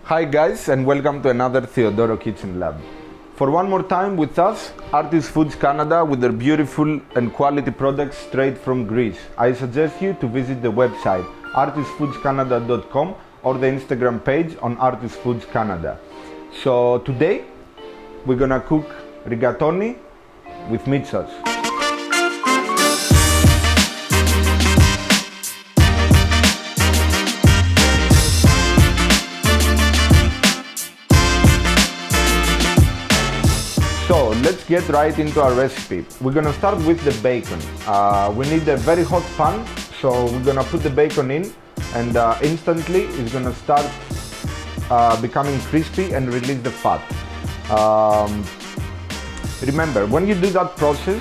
Hi guys, and welcome to another Theodoro Kitchen Lab. For one more time with us, Artist Foods Canada with their beautiful and quality products straight from Greece. I suggest you to visit the website artistfoodscanada.com or the Instagram page on Artist Foods Canada. So today we're gonna cook rigatoni with meat sauce. So let's get right into our recipe. We're gonna start with the bacon. We need a very hot pan, so we're gonna put the bacon in, and instantly it's gonna start becoming crispy and release the fat. Remember, when you do that process,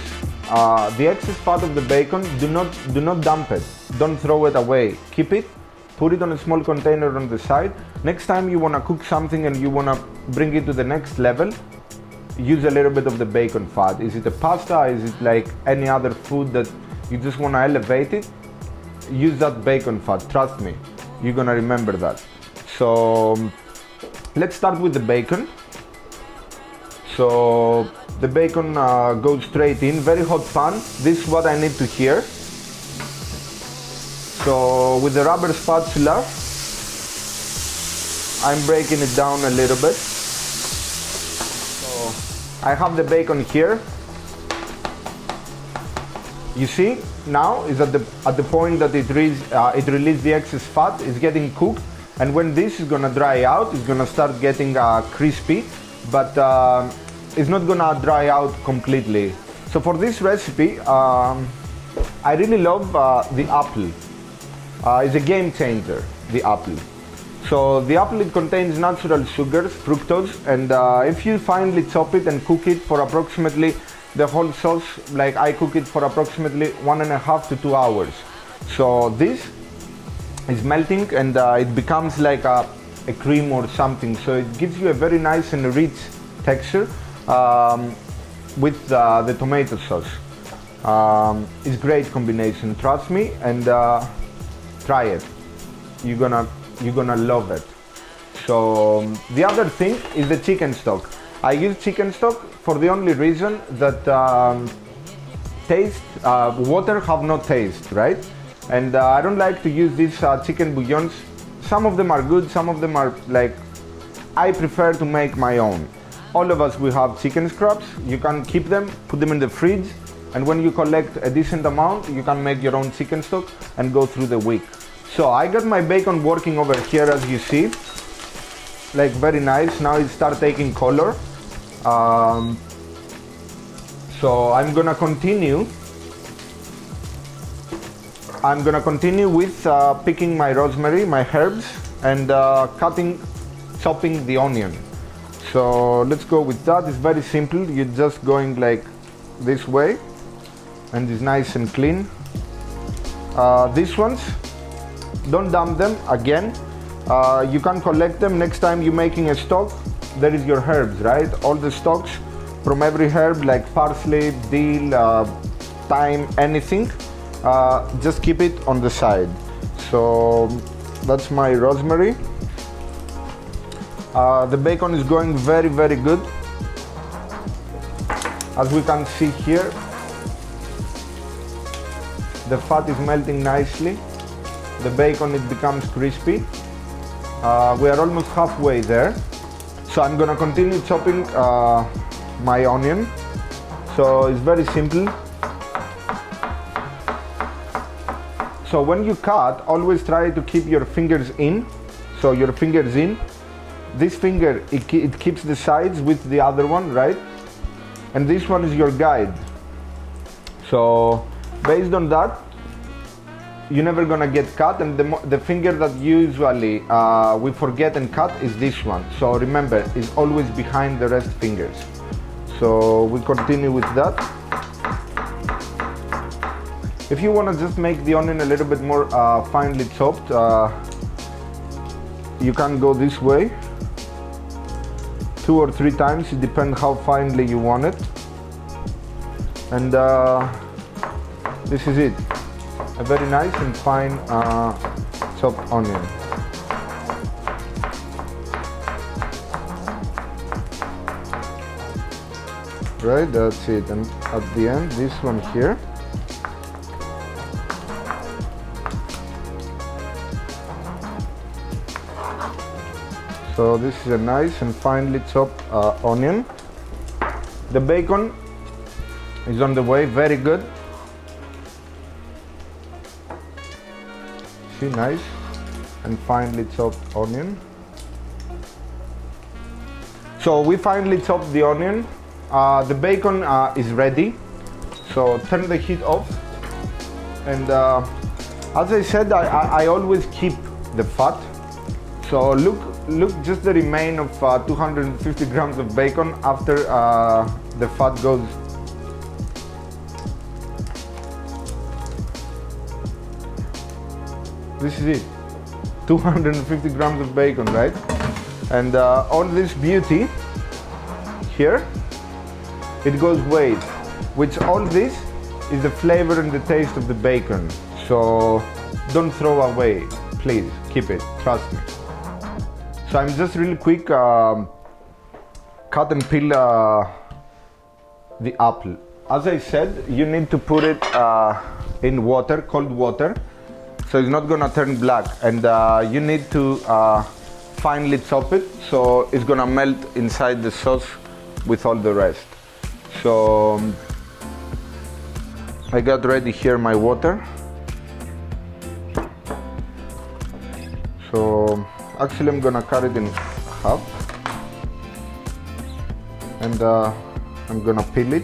the excess fat of the bacon, do not dump it. Don't throw it away. Keep it. Put it on a small container on the side. Next time you wanna cook something and you wanna bring it to the next level, use a little bit of the bacon fat. Is it a pasta? Is it like any other food that you just want to elevate it? Use that bacon fat. Trust me, you're gonna remember that. So let's start with the bacon. So the bacon goes straight in, very hot pan. This is what I need to hear. So with the rubber spatula, I'm breaking it down a little bit. I have the bacon here. You see, now is at the point that it released the excess fat. It's getting cooked, and when this is gonna dry out, it's gonna start getting crispy, but it's not gonna dry out completely. So for this recipe, I really love the apple. It's a game changer, the apple. So the apple, it contains natural sugars, fructose, and if you finely chop it and cook it for approximately the whole sauce, like I cook it for approximately 1.5 to 2 hours. So this is melting and it becomes like a cream or something. So it gives you a very nice and rich texture with the tomato sauce. It's great combination, trust me, and try it. You're gonna love it. So the other thing is the chicken stock. I use chicken stock for the only reason that water have no taste, right? And I don't like to use these chicken bouillons. Some of them are good, some of them are like, I prefer to make my own. All of us, we have chicken scraps. You can keep them, put them in the fridge, and when you collect a decent amount, you can make your own chicken stock and go through the week. So I got my bacon working over here, as you see, like very nice. Now it starts taking color. So I'm gonna continue with picking my rosemary, my herbs, and chopping the onion. So let's go with that. It's very simple. You're just going like this way, and it's nice and clean. These ones, don't dump them again. You can collect them next time you're making a stock. There is your herbs, right? All the stocks from every herb, like parsley, dill, thyme, anything. Just keep it on the side. So that's my rosemary. The bacon is going very, very good. As we can see here, the fat is melting nicely. The bacon, it becomes crispy. We are almost halfway there. So I'm gonna continue chopping my onion. So it's very simple. So when you cut, always try to keep your fingers in. So your fingers in. This finger, it keeps the sides with the other one, right? And this one is your guide. So based on that, you're never gonna get cut, and the finger that usually we forget and cut is this one. So remember, it's always behind the rest fingers. So we continue with that. If you wanna just make the onion a little bit more finely chopped, you can go this way 2 or 3 times. It depends how finely you want it. And this is it. A very nice and fine chopped onion. right? That's it. And at the end, this one here. So this is a nice and finely chopped onion. The bacon is on the way, very good. See, nice and finely chopped onion. So we finely chopped the onion. The bacon is ready. So turn the heat off. And as I said, I always keep the fat. So look just the remain of 250 grams of bacon after the fat goes. This is it, 250 grams of bacon, right? And all this beauty here, it goes weight, which all this is the flavor and the taste of the bacon. So don't throw away, please, keep it, trust me. So I'm just really quick cut and peel the apple. As I said, you need to put it in water, cold water, so it's not gonna turn black. And you need to finely chop it, so it's gonna melt inside the sauce with all the rest. So I got ready here my water. So actually I'm gonna cut it in half, and I'm gonna peel it.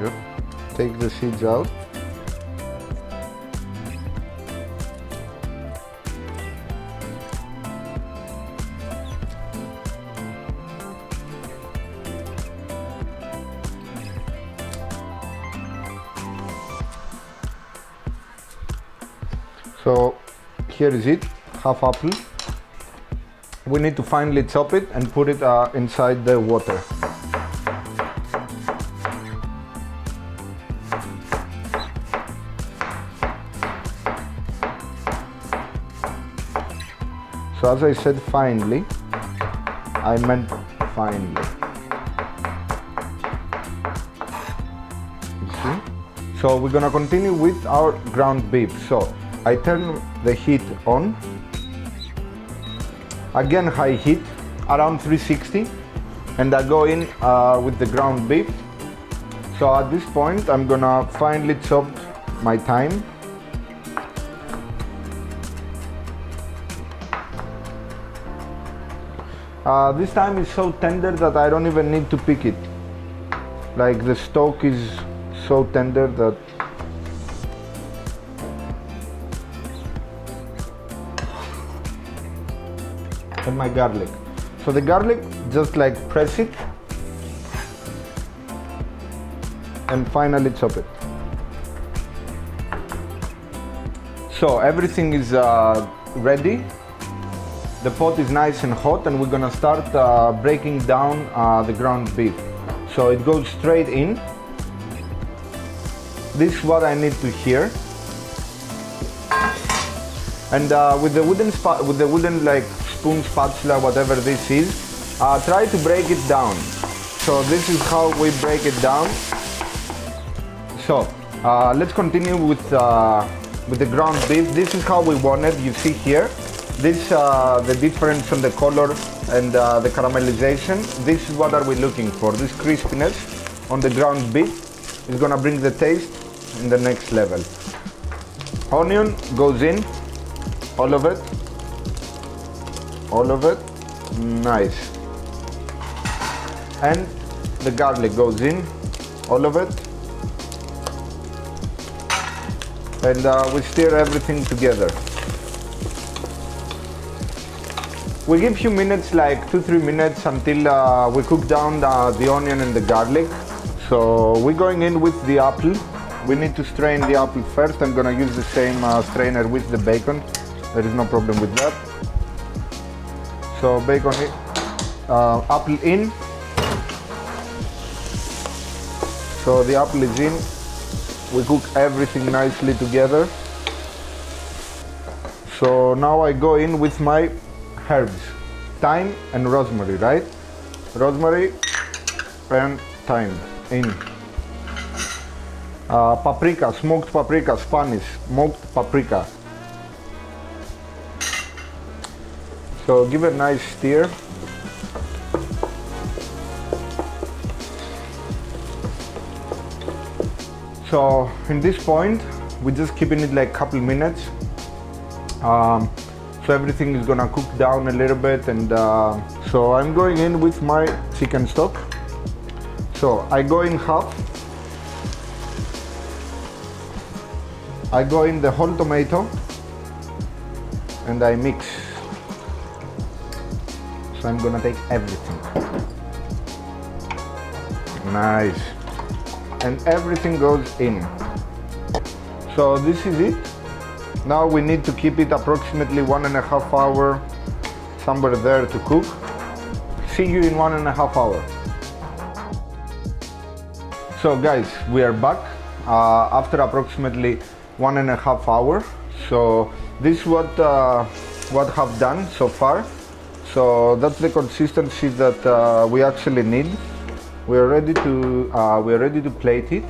Yep. Take the seeds out. So here is it, half apple. We need to finely chop it and put it inside the water. So as I said finely, I meant finely. You see? So we're gonna continue with our ground beef. So I turn the heat on, again high heat, around 360, and I go in with the ground beef. So at this point I'm gonna finely chop my thyme. This thyme is so tender that I don't even need to pick it. Like the stalk is so tender that and my garlic. So the garlic, just like press it and finally chop it. So everything is ready. The pot is nice and hot, and we're gonna start breaking down the ground beef. So it goes straight in. This is what I need to hear. And with the wooden like spoon, spatula, whatever this is, try to break it down. So this is how we break it down. So let's continue with the ground beef. This is how we want it. You see here, this the difference on the color and the caramelization. This is what are we looking for. This crispiness on the ground beef is gonna bring the taste in the next level. Onion goes in, all of it. All of it, nice. And the garlic goes in, all of it. And we stir everything together. We give few minutes, like 2-3 minutes, until we cook down the onion and the garlic. So we're going in with the apple. We need to strain the apple first. I'm gonna use the same strainer with the bacon. There is no problem with that. So bacon apple in. So the apple is in. We cook everything nicely together. So now I go in with my herbs, thyme and rosemary, right? Rosemary and thyme in. Paprika, smoked paprika, Spanish, smoked paprika. So give a nice stir. So in this point, we're just keeping it like a couple minutes. So everything is gonna cook down a little bit, and so I'm going in with my chicken stock. So I go in half. I go in the whole tomato and I mix. So I'm gonna take everything. Nice. And everything goes in. So this is it. Now we need to keep it approximately 1.5 hours, somewhere there to cook. See you in 1.5 hours. So guys, we are back after approximately 1.5 hours. So this is what have done so far. So that's the consistency that we actually need. We are ready to plate it.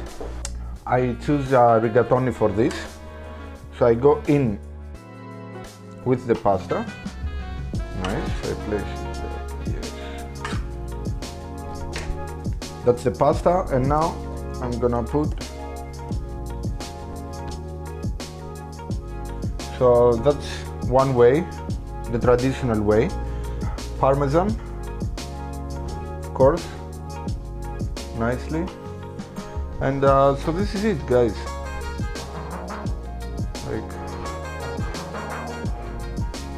I choose rigatoni for this. So I go in with the pasta. Nice, I place it there. Yes. That's the pasta, and now I'm gonna put. So that's one way, the traditional way. Parmesan, of course, nicely. And so this is it, guys. Like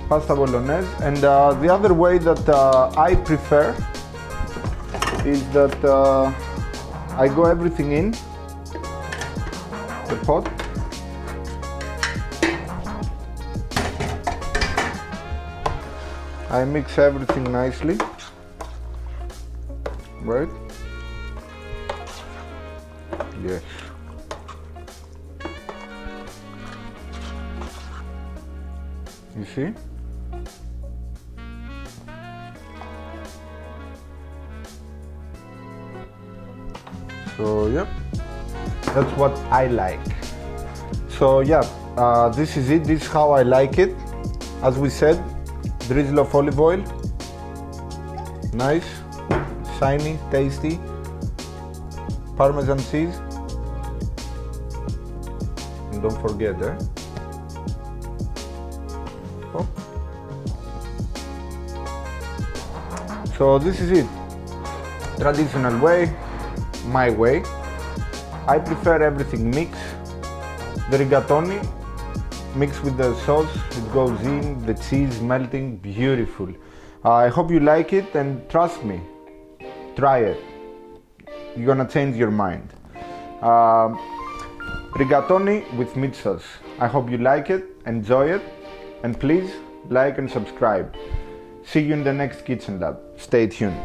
pasta bolognese. And the other way that I prefer is that I go everything in the pot. I mix everything nicely, right? Yes. You see? So yeah, that's what I like. So yeah, this is it. This is how I like it. As we said, drizzle of olive oil. Nice, shiny, tasty. Parmesan cheese. And don't forget, Oh. So this is it. Traditional way, my way. I prefer everything mixed. The rigatoni mixed with the sauce, it goes in, the cheese melting, beautiful. I hope you like it, and trust me, try it. You're gonna change your mind. Rigatoni with meat sauce. I hope you like it, enjoy it, and please like and subscribe. See you in the next Kitchen Lab. Stay tuned.